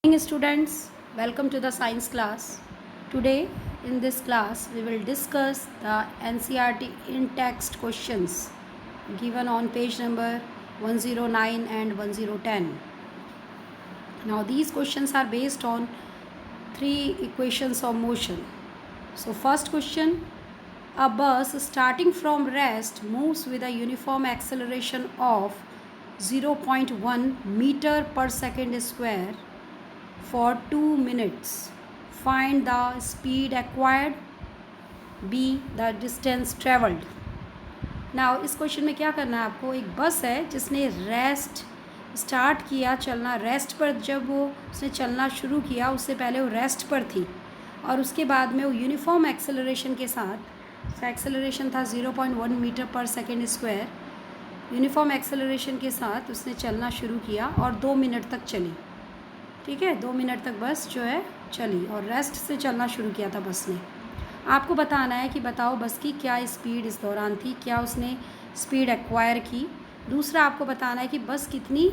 Morning students, welcome to the science class. Today in this class we will discuss the NCERT in text questions given on page number 109 and 1010. Now these questions are based on three equations of motion. So first question, a bus starting from rest moves with a uniform acceleration of 0.1 meter per second square for 2 minutes. Find the speed acquired, B the distance traveled. Now इस question में क्या करना है आपको, एक बस है जिसने रेस्ट स्टार्ट किया चलना, रेस्ट पर जब वो उसने चलना शुरू किया उससे पहले वो रेस्ट पर थी और उसके बाद में वो यूनिफॉर्म एक्सेलरेशन के साथ, एक्सेलरेशन था 0.1 metre per second square, uniform acceleration के साथ उसने चलना शुरू किया और 2 मिनट तक चली। ठीक है, 2 मिनट तक बस जो है चली और रेस्ट से चलना शुरू किया था बस ने। आपको बताना है कि बताओ बस की क्या स्पीड इस दौरान थी, क्या उसने स्पीड एक्वायर की। दूसरा आपको बताना है कि बस कितनी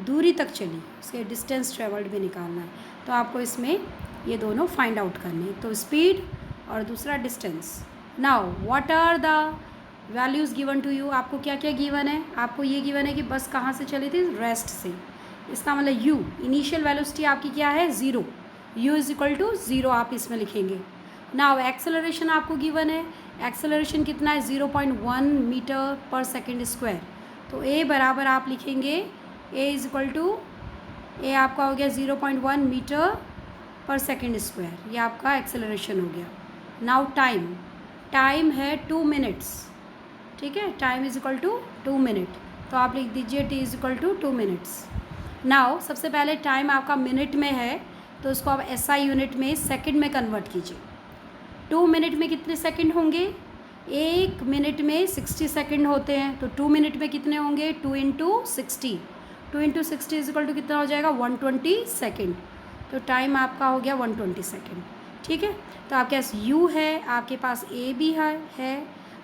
दूरी तक चली, उसके डिस्टेंस ट्रेवल्ड भी निकालना है। तो आपको इसमें ये दोनों फाइंड आउट करने, एक तो स्पीड और दूसरा distance. Now what are the values given to you, आपको क्या क्या गिवन है। आपको ये गिवन है कि बस कहाँ से चली थी, रेस्ट से। इसका मतलब यू इनिशियल वेलोसिटी आपकी क्या है, 0, यू इज इक्वल टू 0 आप इसमें लिखेंगे। नाउ एक्सेलरेशन आपको गिवन है, एक्सेलरेशन कितना है 0.1 मीटर पर सेकेंड स्क्वायर। तो ए बराबर आप लिखेंगे, ए इज इक्वल टू, ए आपका हो गया 0.1 मीटर पर सेकेंड स्क्वायर, ये आपका एक्सेलरेशन हो गया। नाउ टाइम, टाइम है 2 मिनट्स। ठीक है, time is equal to 2 minute, तो आप लिख दीजिए t is equal to 2 minutes. Now सबसे पहले टाइम आपका मिनट में है तो उसको आप एसआई यूनिट में सेकंड में कन्वर्ट कीजिए। 2 मिनट में कितने सेकंड होंगे, 1 मिनट में 60 सेकंड होते हैं, तो 2 मिनट में कितने होंगे, 2 into 60, 2 into 60 is equal to कितना हो जाएगा, 120 सेकेंड। तो टाइम आपका हो गया 120 सेकेंड। ठीक है, तो आपके पास यू है, आपके पास ए भी है,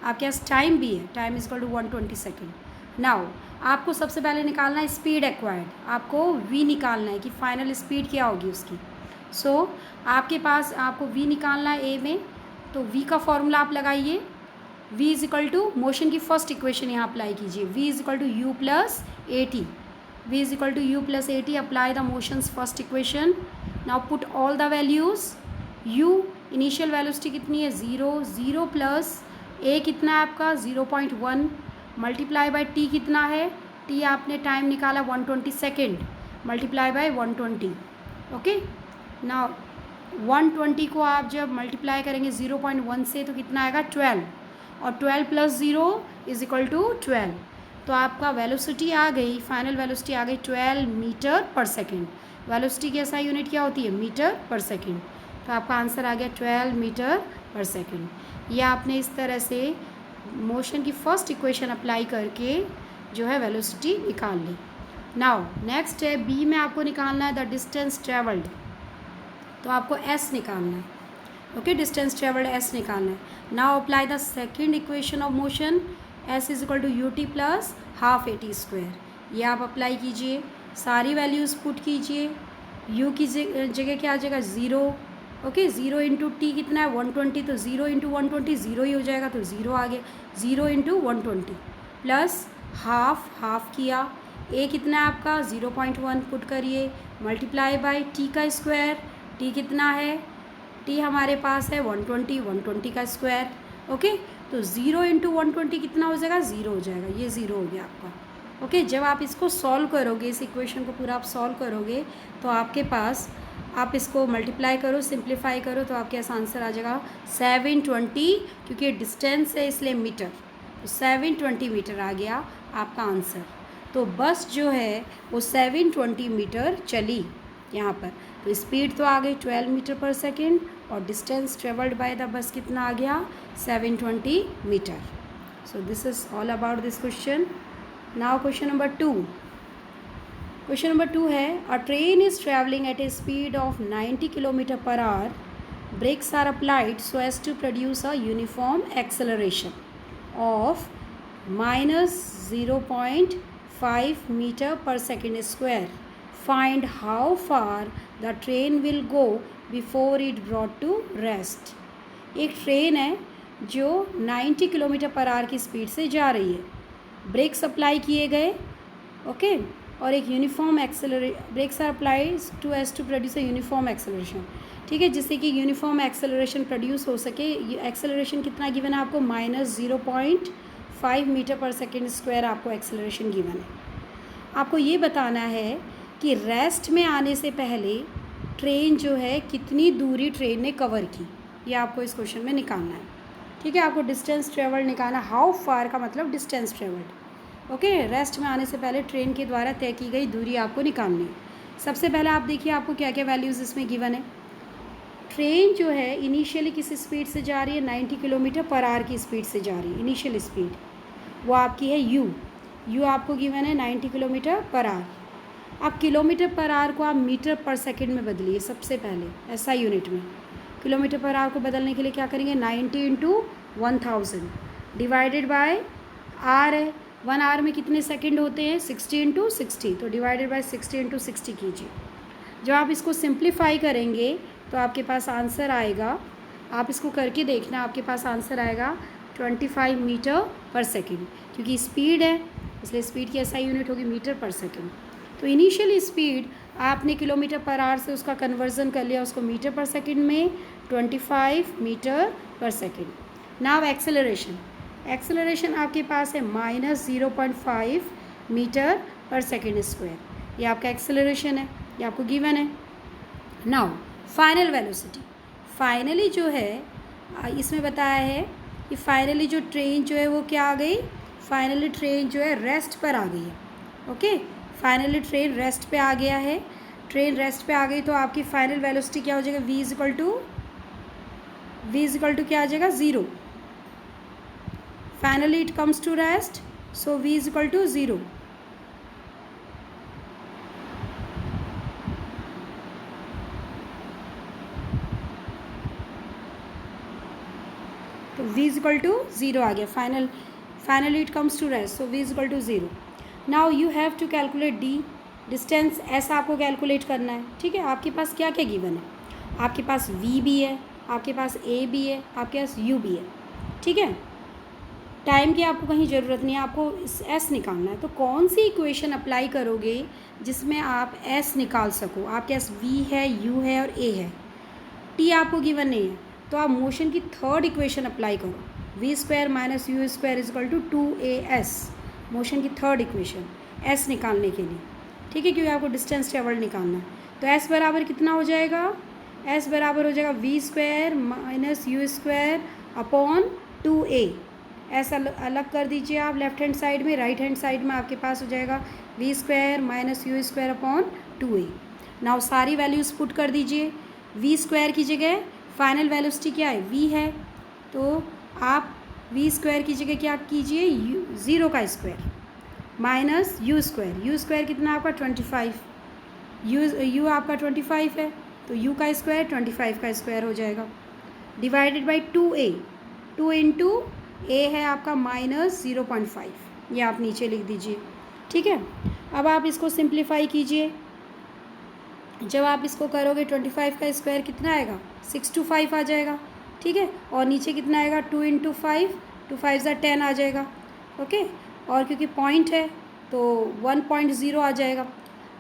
आपके पास टाइम भी है, time is equal to 120 second. Now आपको सबसे पहले निकालना है स्पीड एक्वायर्ड, आपको वी निकालना है कि फाइनल स्पीड क्या होगी उसकी। सो आपके पास आपको वी निकालना है ए में, तो वी का फॉर्मूला आप लगाइए, v is equal to motion की फर्स्ट इक्वेशन यहाँ अप्लाई कीजिए, v is equal to u plus a t, v is equal to u plus a t, apply the motion's first equation. Now put all the values, u initial velocity कितनी है 0, 0 plus ए कितना है आपका 0.1 multiply by T कितना है, T आपने time निकाला 120 second, multiply by 120। Okay, now 120 को आप जब मल्टीप्लाई करेंगे 0.1 से तो कितना आएगा 12, और 12 प्लस 0 इज इक्वल टू 12। तो आपका वेलोसिटी आ गई, फाइनल वेलोसिटी आ गई 12 मीटर पर सेकेंड। वेलोसिटी की ऐसा यूनिट क्या होती है, मीटर पर सेकेंड। तो आपका आंसर आ गया 12 मीटर पर सेकेंड। ये आपने इस तरह से मोशन की फर्स्ट इक्वेशन अप्लाई करके जो है वेलोसिटी निकाल ली। नाउ नेक्स्ट है बी में आपको निकालना है द डिस्टेंस ट्रेवल्ड, तो आपको एस निकालना है। ओके, डिस्टेंस ट्रेवल्ड एस निकालना है। Now apply the second equation of motion, s is equal to u t plus half a t square, ये आप अप्लाई कीजिए, सारी वैल्यूज़ पुट कीजिए। यू की जगह क्या आ जाएगा 0, ओके, 0 इंटू टी कितना है 120, तो 0 इंटू 120 0 ही हो जाएगा, तो 0 आ गया, 0 इंटू 120 प्लस हाफ किया, ए कितना है आपका 0.1 पुट करिए, मल्टीप्लाई बाय टी का स्क्वायर, टी कितना है, टी हमारे पास है 120, 120 का स्क्वायर। ओके, तो 0 इंटू 120 कितना हो जाएगा, 0 हो जाएगा, ये 0 हो गया आपका। ओके, जब आप इसको सॉल्व करोगे, इस इक्वेशन को पूरा आप सॉल्व करोगे तो आपके पास, आप इसको मल्टीप्लाई करो, सिंप्लीफाई करो, तो आपके पास आंसर आ जाएगा 720, क्योंकि डिस्टेंस है इसलिए मीटर, तो 720 मीटर आ गया आपका आंसर। तो बस जो है वो 720 मीटर चली यहाँ पर, तो स्पीड तो आ गई 12 मीटर पर सेकेंड और distance travelled by the bus कितना आ गया 720 metre. So this is all about this question. Now question number 2, question number 2 है, a train is travelling at a speed of 90 kilometre per hour, brakes are applied so as to produce a uniform acceleration of -0.5 metre per second square, find how far the train will go before it brought to rest. एक train है जो 90 kilometre per our की speed से जा रही है, breaks apply किए गए, ओके, और एक uniform brakes are applies to as to produce a uniform acceleration, ठीक है, जिससे कि यूनिफॉर्म एक्सेलरेशन प्रोड्यूस हो सके। एक्सेलरेशन कितना गिवन है आपको? -0.5 मीटर पर सेकेंड स्क्वायर आपको एक्सेलरेशन गिवन है। आपको ये बताना है कि रेस्ट में आने से पहले ट्रेन जो है कितनी दूरी ट्रेन ने कवर की, ये आपको इस क्वेश्चन में निकालना है, ठीक है। आपको डिस्टेंस ट्रेवल्ड निकालना, हाउ फार का मतलब डिस्टेंस ट्रेवल्ड, ओके। रेस्ट में आने से पहले ट्रेन के द्वारा तय की गई दूरी आपको निकालनी है। सबसे पहले आप देखिए आपको क्या क्या वैल्यूज़ इसमें गिवन है। ट्रेन जो है इनिशियली किस स्पीड से जा रही है? 90 किलोमीटर पर आवर की स्पीड से जा रही है। इनिशियल स्पीड वो आपकी है यू आपको गिवन है 90 किलोमीटर पर आवर। अब किलोमीटर पर आवर को आप मीटर पर सेकंड में बदलिए सबसे पहले, ऐसा यूनिट में। किलोमीटर पर आवर को बदलने के लिए क्या करेंगे? 90 इंटू 1000 डिवाइडेड बाय आर है। 1 आवर में कितने सेकंड होते हैं? 60 इंटू 60, तो डिवाइडेड बाय 60 इंटू 60 कीजिए। जब आप इसको सिंप्लीफाई करेंगे तो आपके पास आंसर आएगा, आप इसको करके देखना, आपके पास आंसर आएगा 25 मीटर पर सेकेंड, क्योंकि स्पीड है इसलिए स्पीड की ऐसा यूनिट होगी मीटर पर सेकेंड। तो इनिशियल स्पीड आपने किलोमीटर पर आवर से उसका कन्वर्जन कर लिया उसको मीटर पर सेकेंड में, 25 metre per second. Now acceleration आपके पास है -0.5 मीटर पर सेकेंड स्क्वायर, ये आपका एक्सेलरेशन है, ये आपको गिवन है। नाउ फाइनल वेलोसिटी, फाइनली जो है इसमें बताया है कि फाइनली जो ट्रेन जो है वो क्या आ गई? फाइनली ट्रेन जो है रेस्ट पर आ गई है, ओके। फाइनली ट्रेन रेस्ट पे आ गया है। ट्रेन रेस्ट पे आ गई तो आपकी फाइनल वेलोसिटी क्या हो जाएगा? v इक्वल टू क्या आ जाएगा? 0। Finally it comes to rest, so v equal to 0। तो v इक्वल टू 0 आ गया। Finally it comes to rest, so v equal to 0। Now you have to calculate d, distance ऐसा आपको calculate करना है, ठीक है। आपके पास क्या क्या गिवन है? आपके पास v भी है, आपके पास a भी है, आपके पास u भी है, ठीक है। टाइम की आपको कहीं ज़रूरत नहीं है, आपको s निकालना है। तो कौन सी इक्वेशन अप्लाई करोगे जिसमें आप s निकाल सको? आपके पास v है, u है और a है, t आपको गिवन नहीं है, तो आप मोशन की थर्ड इक्वेशन अप्लाई करो, v² - u² = 2as, मोशन की थर्ड इक्वेशन s निकालने के लिए, ठीक है, क्योंकि आपको डिस्टेंस ट्रेवल्ड निकालना है। तो s बराबर कितना हो जाएगा? s बराबर हो जाएगा v² - u² upon 2a। s अलग कर दीजिए आप लेफ्ट हैंड साइड में, राइट हैंड साइड में आपके पास हो जाएगा v² - u² upon 2a। Now सारी वैल्यूज़ पुट कर दीजिए। v² की जगह फाइनल वेलोसिटी क्या है? v है, तो आप v² की जगह क्या कीजिए? 0 का स्क्वायर माइनस u² कितना आपका? 25, u आपका 25 है, तो u का स्क्वायर 25 का स्क्वायर हो जाएगा, divided by 2a। 2 into a है आपका -0.5, ये आप नीचे लिख दीजिए, ठीक है। अब आप इसको सिंप्लीफाई कीजिए। जब आप इसको करोगे 25 का स्क्वायर कितना आएगा? 625 आ जाएगा, ठीक है। और नीचे कितना आएगा? 2 इंटू 5, 2 5 ज़ा 10 आ जाएगा, ओके। और क्योंकि पॉइंट है तो 1.0 आ जाएगा।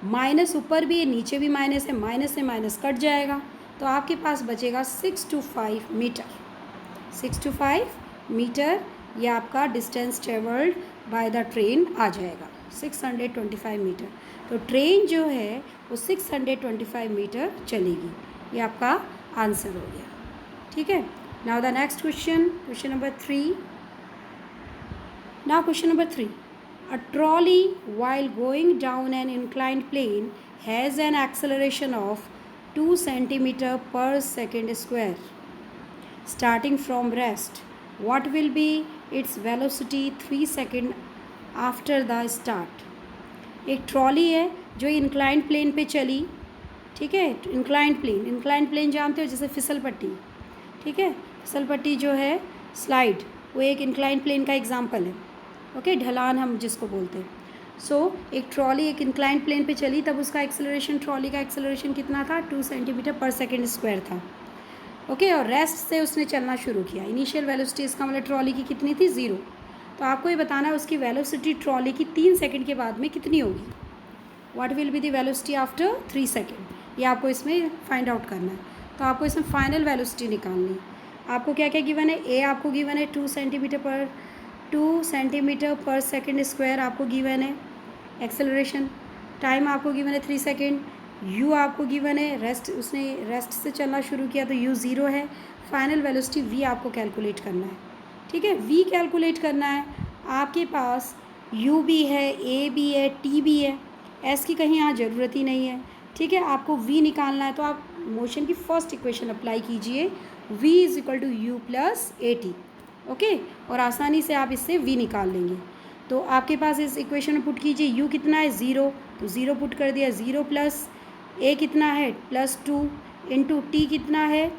माइनस ऊपर भी है नीचे भी माइनस है, माइनस से माइनस कट जाएगा, तो आपके पास बचेगा 625 मीटर। 625 मीटर ये आपका distance travelled by the train आ जाएगा, 625 मीटर। तो ट्रेन जो है वो 625 मीटर चलेगी, ये आपका आंसर हो गया, ठीक है। Now the next question number 3। Now question number 3. A trolley while going down an inclined plane has an acceleration of 2 centimeter per second square. Starting from rest, what will be its velocity 3 seconds after the start? एक trolley है जो inclined plane पे चली, ठीक है। Inclined plane जानते हो, जैसे फिसल पट्टी, ठीक है। फिसल पट्टी जो है स्लाइड, वो एक इंक्लाइंड प्लेन का एग्जाम्पल है, ओके, ढलान हम जिसको बोलते हैं। सो एक ट्रॉली एक इंक्लाइन प्लेन पे चली, तब उसका एक्सेलरेशन, ट्रॉली का एक्सेलरेशन कितना था, 2 सेंटीमीटर पर सेकेंड स्क्वायर था। ओके, और रेस्ट से उसने चलना शुरू किया। इनिशियल वेलोसिटी इसका मतलब ट्रॉली की कितनी थी, 0। तो आपको ये बताना है उसकी वेलोसिटी ट्रॉली की 3 सेकंड के बाद में कितनी होगी। What will be the velocity after 3 second, ये आपको इसमें फाइंड आउट करना है। तो आपको इसमें फाइनल वेलोसिटी निकालनी है। आपको क्या क्या गिवन है, ए आपको गिवन है 2 सेंटीमीटर पर सेकेंड स्क्वायर आपको गिवन है एक्सेलरेशन। टाइम आपको गिवन है 3 सेकेंड। यू आपको गिवन है रेस्ट, उसने रेस्ट से चलना शुरू किया तो यू 0 है। फाइनल वेलोसिटी वी आपको कैलकुलेट करना है। ठीक है, वी कैलकुलेट करना है। आपके पास यू भी है, ए भी है, टी भी है, एस की कहीं यहाँ ज़रूरत ही नहीं है। ठीक है, आपको वी निकालना है तो आप मोशन की फर्स्ट इक्वेशन अप्लाई कीजिए, v is equal to u plus a t. Okay, और आसानी से आप इससे v निकाल लेंगे। तो आपके पास इस इक्वेशन में पुट कीजिए, u कितना है 0, तो 0 पुट कर दिया, 0 प्लस a कितना है +2 इंटू टी कितना है,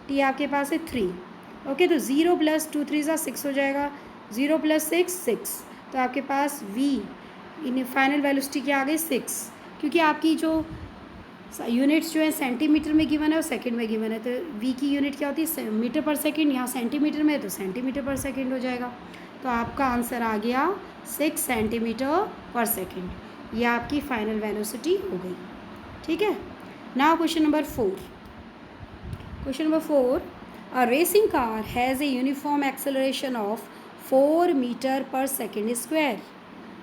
t आपके पास है 3। ओके, तो 0 + 2 3 सा 6 हो जाएगा, 0 + 6 6। तो आपके पास v इन फाइनल वेलोसिटी क्या आ गई 6, क्योंकि आपकी जो यूनिट्स जो है सेंटीमीटर में गिवन है और सेकंड में गिवन है। तो वी की यूनिट क्या होती है, मीटर पर सेकंड, यहाँ सेंटीमीटर में है तो सेंटीमीटर पर सेकंड हो जाएगा। तो आपका आंसर आ गया 6 सेंटीमीटर पर सेकंड। ये आपकी फाइनल वेलोसिटी हो गई। ठीक है, now question number 4। Question number 4, a racing car has a uniform acceleration of 4 metre per second square.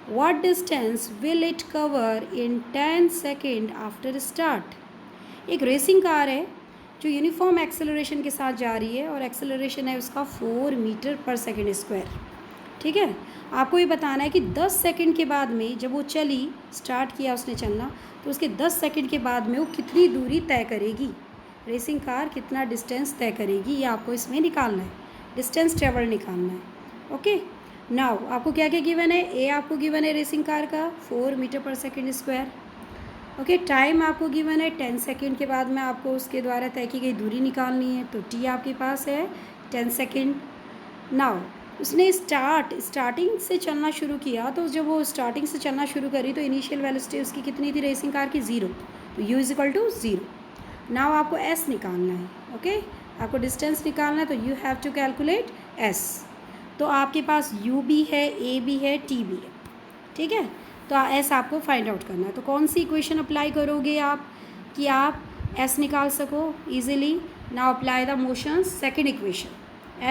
What distance will it cover in 10 second after start. एक racing car है जो uniform acceleration के साथ जा रही है और एक्सेलरेशन है उसका 4 मीटर पर सेकेंड स्क्वायर। ठीक है, आपको ये बताना है कि 10 सेकेंड के बाद में जब वो चली, स्टार्ट किया उसने चलना, तो उसके 10 सेकेंड के बाद में वो कितनी दूरी तय करेगी, रेसिंग कार कितना डिस्टेंस तय करेगी, ये आपको इसमें निकालना है, डिस्टेंस ट्रेवल निकालना है। ओके, नाउ आपको क्या क्या गिवन है, ए आपको गिवन है रेसिंग कार का 4 metre per second square. Okay, time आपको गिवन है 10 सेकेंड के बाद में आपको उसके द्वारा तय की गई दूरी निकालनी है, तो टी आपके पास है 10 सेकेंड। नाउ उसने स्टार्टिंग से चलना शुरू किया, तो जब वो स्टार्टिंग से चलना शुरू करी तो इनिशियल वेलोसिटी उसकी कितनी थी रेसिंग कार की, 0। तो u is equal to 0। Now आपको एस निकालना है। ओके, आपको डिस्टेंस निकालना है, तो you have to calculate s. तो आपके पास u भी है, a भी है, t भी है। ठीक है, तो s आपको फाइंड आउट करना है। तो कौन सी इक्वेशन अप्लाई करोगे आप कि आप s निकाल सको easily. Now apply the motion second equation,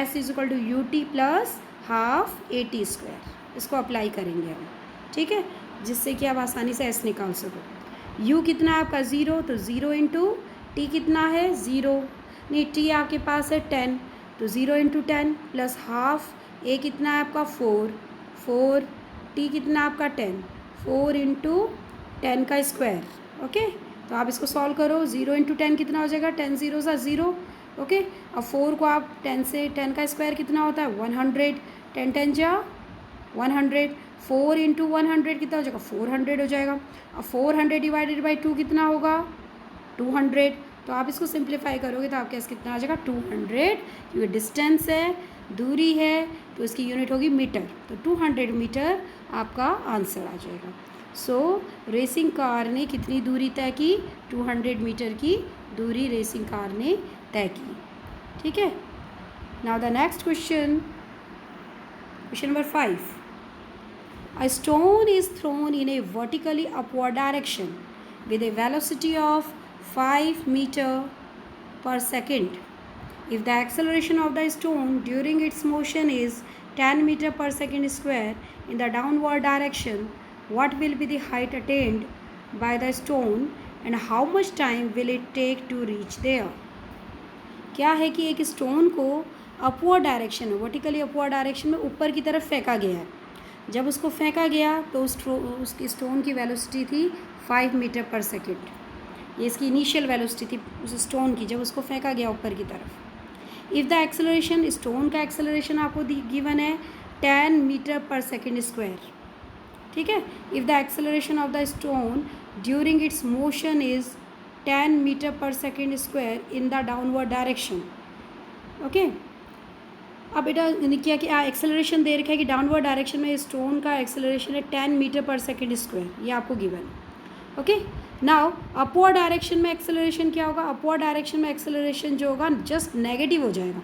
s is equal to u t plus half a t square, इसको अप्लाई करेंगे हम। ठीक है, जिससे कि आप आसानी से s निकाल सको। u कितना है आपका 0, तो 0 इंटू टी कितना है 0, नहीं t आपके पास है 10, तो 0 इंटू 10 प्लस हाफ, ए कितना है आपका 4, टी कितना आपका 10, 4 इंटू 10 का स्क्वायर। ओके, तो आप इसको सॉल्व करो, 0 इंटू 10 कितना हो जाएगा, 10 0 सा 0। ओके, अब 4 को आप 10 से 10 का स्क्वायर कितना होता है 100, 10 10 जा 100, 4 इंटू 100 कितना हो जाएगा 400 हो जाएगा। अब 400 डिवाइडेड बाई 2 कितना होगा 200। तो आप इसको सिंप्लीफाई करोगे तो आपके पास कितना आ जाएगा 200, क्योंकि डिस्टेंस है, दूरी है, तो इसकी यूनिट होगी मीटर, तो 200 मीटर आपका आंसर आ जाएगा। सो रेसिंग कार ने कितनी दूरी तय की, 200 मीटर की दूरी रेसिंग कार ने तय की। ठीक है, now the next question, question number 5, a stone is thrown in A vertically upward direction with a velocity of 5 meter per second. If the acceleration of the stone during its motion is 10 meter per second square in the downward direction, what will be the height attained by the stone and how much time will it take to reach there? क्या है कि एक stone को upward direction में, vertically upward direction में ऊपर की तरफ फेंका गया है। जब उसको फेंका गया तो उसकी स्टोन की वेलोसिटी थी 5 मीटर पर सेकेंड। ये इसकी इनिशियल वेलोसिटी थी उस स्टोन की जब उसको फेंका गया ऊपर की तरफ। इफ़ द एक्सेलरेशन, स्टोन का एक्सेलरेशन आपको गिवन है 10 मीटर पर सेकेंड स्क्वायर। ठीक है, if the acceleration of the stone during its motion is 10 metre per second square in the downward direction. Okay, अब बेटा क्या क्या एक्सेलरेशन दे रखा है कि डाउनवर्ड डायरेक्शन में स्टोन का एक्सेलरेशन है 10 मीटर पर सेकेंड स्क्वायर, ये आपको गिवन है। ओके, नाउ अपवर्ड डायरेक्शन में एक्सेलरेशन क्या होगा? अपवर्ड डायरेक्शन में एक्सेलरेशन जो होगा जस्ट नेगेटिव हो जाएगा।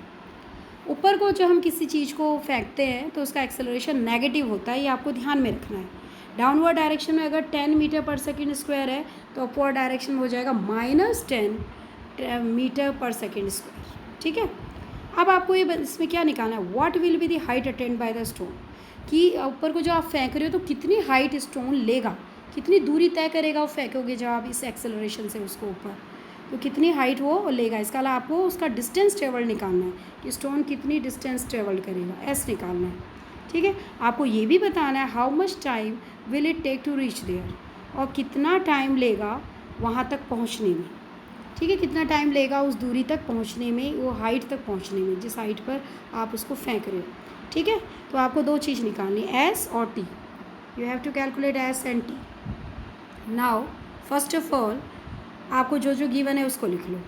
ऊपर को जब हम किसी चीज़ को फेंकते हैं तो उसका एक्सेलरेशन नेगेटिव होता है, ये आपको ध्यान में रखना है। डाउनवर्ड डायरेक्शन में अगर 10 मीटर पर सेकेंड स्क्वायर है तो अपवर्ड डायरेक्शन में हो जाएगा -10 मीटर पर सेकेंड स्क्वायर। ठीक है, अब आपको ये इसमें क्या निकालना है? What will be the height attend bye the stone, कि ऊपर को जो आप फेंक रहे हो तो कितनी हाइट स्टोन लेगा, कितनी दूरी तय करेगा वो फेंकोगे जब आप इस एक्सेलरेशन से उसको ऊपर, तो कितनी हाइट वो लेगा। इसका अलावा आपको उसका डिस्टेंस ट्रेवल निकालना है कि स्टोन कितनी डिस्टेंस ट्रेवल करेगा, एस निकालना है। ठीक है, आपको ये भी बताना है how much time will it take to reach there, और कितना टाइम लेगा वहाँ तक पहुँचने में। ठीक है, कितना टाइम लेगा उस दूरी तक पहुँचने में, वो हाइट तक पहुँचने में जिस हाइट पर आप उसको फेंक रहे हो। ठीक है, तो आपको दो चीज़ निकालनी, एस और T. You have to calculate S and T. Now first of all आपको जो जो गिवन है उसको लिख लो।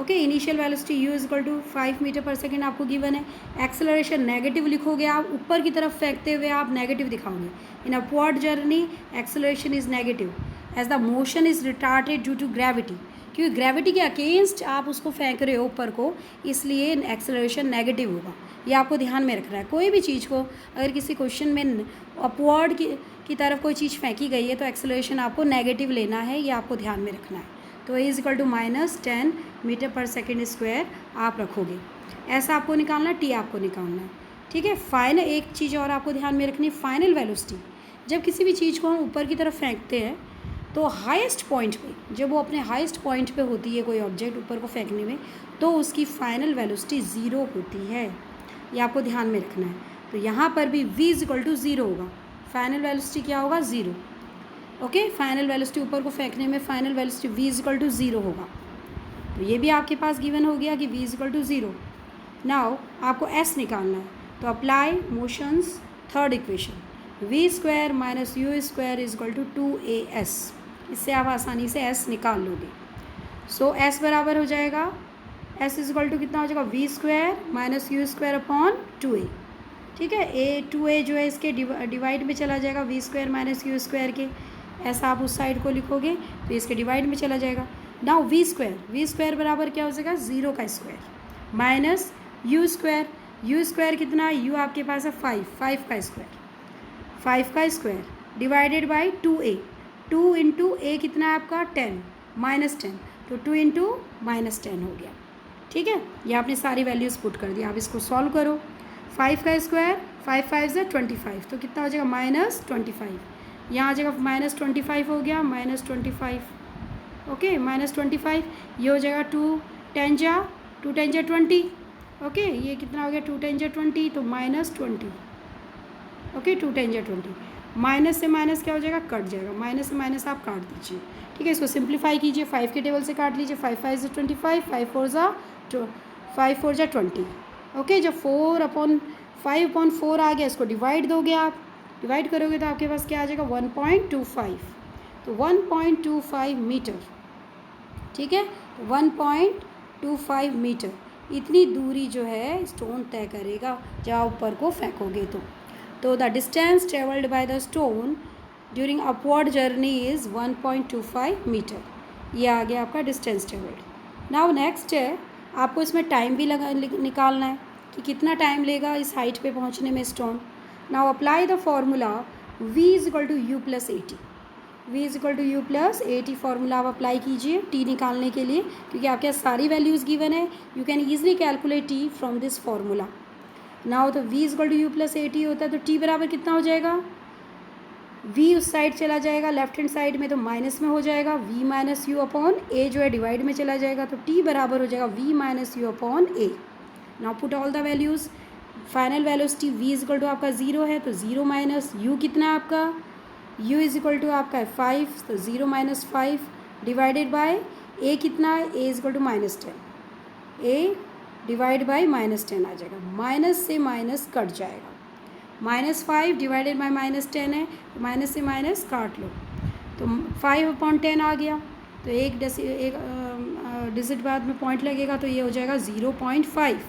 Okay, initial velocity u equal to 5 metre per second आपको गिवन है। एक्सेलरेशन नेगेटिव लिखोगे आप, ऊपर की तरफ फेंकते हुए आप नेगेटिव दिखाओगे। In upward journey acceleration is negative as the motion is retarded due to gravity, क्योंकि ग्रेविटी के अगेंस्ट आप उसको फेंक रहे हो ऊपर को, इसलिए एक्सेलरेशन नेगेटिव होगा। ये आपको ध्यान में रखना है। कोई भी चीज़ को अगर किसी क्वेश्चन में अपवर्ड की तरफ कोई चीज़ फेंकी गई है तो एक्सेलरेशन आपको नेगेटिव लेना है, ये आपको ध्यान में रखना है। तो ए is equal to -10 metre per second square आप रखोगे, ऐसा आपको निकालना, टी आपको निकालना है। ठीक है, फाइनल एक चीज़ और आपको ध्यान में रखनी, फाइनल वेलोसिटी। जब किसी भी चीज़ को हम ऊपर की तरफ फेंकते हैं तो हाईएस्ट पॉइंट पे, जब वो अपने हाईएस्ट पॉइंट पे होती है कोई ऑब्जेक्ट ऊपर को फेंकने में, तो उसकी फाइनल वेलोसिटी 0 होती है, ये आपको ध्यान में रखना है। तो यहाँ पर भी v इज इक्वल टू 0 होगा, फाइनल वेलोसिटी क्या होगा? 0। ओके, फाइनल वेलोसिटी ऊपर को फेंकने में final velocity v is equal to 0 होगा। तो ये भी आपके पास गिवन हो गया कि v is equal to 0। Now आपको s निकालना है, तो apply motion's third equation, v square minus u square is equal to 2as। इससे आप आसानी से s निकाल लोगे। सो s बराबर हो जाएगा, s इज इक्वल टू कितना हो जाएगा? v square minus u square upon 2a। ठीक है, a जो है इसके डिवाइड में चला जाएगा, v square minus u square के, ऐसा आप उस साइड को लिखोगे तो इसके डिवाइड में चला जाएगा। नाउ v स्क्वायर बराबर क्या हो जाएगा? 0 का स्क्वायर माइनस यू स्क्वायर कितना? u आपके पास है 5 का स्क्वायर, 5 का square divided by 2a। 2 into a कितना है आपका? 10 -10, तो 2 इंटू -10 हो गया। ठीक है, ये आपने सारी वैल्यूज़ पुट कर दिया। आप इसको सॉल्व करो, 5 का स्क्वायर 5 5 से 25, तो कितना हो जाएगा? -25। यहाँ आ जाएगा -25 हो गया, -25। ओके, -25, ये हो जाएगा 2 10 जा 20। ओके, ये कितना हो गया? 2 10 जा 20, तो -20। ओके, 2 10 जा 20, माइनस से माइनस क्या हो जाएगा? कट जाएगा, माइनस से माइनस आप काट दीजिए। ठीक है, इसको सिंप्लीफाई कीजिए, 5 के टेबल से काट लीजिए, 5 5 से 25, 5 4 जा 20। ओके, जब 5/4 आ गया, इसको डिवाइड दोगे आप, डिवाइड करोगे तो आपके पास क्या आ जाएगा? 1.25, तो 1.25 मीटर। ठीक है, 1.25 मीटर इतनी दूरी जो है स्टोन तय करेगा जब आप ऊपर को फेंकोगे तो the distance travelled by the stone during upward journey is 1.25 metre. ये आ गया आपका डिस्टेंस ट्रेवल्ड। नाउ नेक्स्ट है, आपको इसमें टाइम भी निकालना है कि कितना टाइम लेगा इस हाइट पे पहुंचने में stone. Now apply the formula v is equal to u plus a t. v is equal to u plus a t formula आप अप्लाई कीजिए t निकालने के लिए, क्योंकि आपके पास सारी वैल्यूज़ गिवन है। You can easily calculate t from this formula. Now तो v is equal to u plus a t होता है, तो t बराबर कितना हो जाएगा? v उस साइड चला जाएगा लेफ्ट हैंड साइड में, तो माइनस में हो जाएगा, v minus u upon a जो है डिवाइड में चला जाएगा, तो t बराबर हो जाएगा v minus u upon a। Now put all the values, final velocity v is equal to आपका 0 है, तो 0 माइनस u कितना है आपका? u इज इक्वल टू आपका है 5, तो 0 माइनस 5 डिवाइडेड बाय a कितना है? a is equal to -10, a divide by -10 आ जाएगा, माइनस से माइनस कट जाएगा, -5 डिवाइडेड बाई -10 है, तो माइनस से माइनस काट लो, तो 5/10 आ गया, तो एक डिजिट बाद में पॉइंट लगेगा, तो ये हो जाएगा 0.5।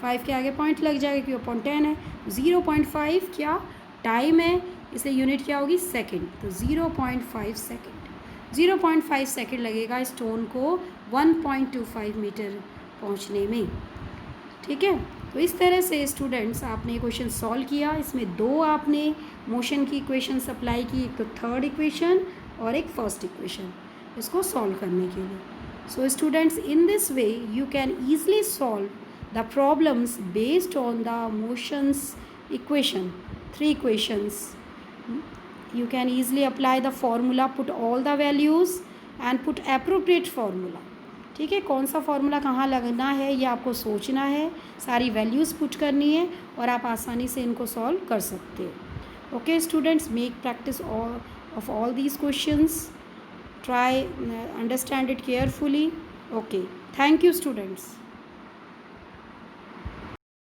5 के आगे पॉइंट लग जाएगा क्योंकि अपॉन 10 है। 0.5 क्या टाइम है, इसलिए यूनिट क्या होगी सेकंड, तो 0.5 सेकंड। 0.5 सेकंड लगेगा स्टोन को 1.25 मीटर पहुंचने में। ठीक है, तो इस तरह से स्टूडेंट्स आपने क्वेश्चन सॉल्व किया। इसमें दो आपने मोशन की इक्वेशन अप्लाई की, एक तो थर्ड इक्वेशन और एक फर्स्ट इक्वेशन, इसको सॉल्व करने के लिए। So students, in this way you can easily solve the problems based on the motions equation, 3 equations. You can easily apply the formula, put all the values and put appropriate formula. ठीक है, कौन सा formula कहाँ लगना है ये आपको सोचना है, सारी वैल्यूज़ पुट करनी है और आप आसानी से इनको सॉल्व कर सकते हो। Okay students, make practice of all these questions, try understand it carefully. Okay, thank you students.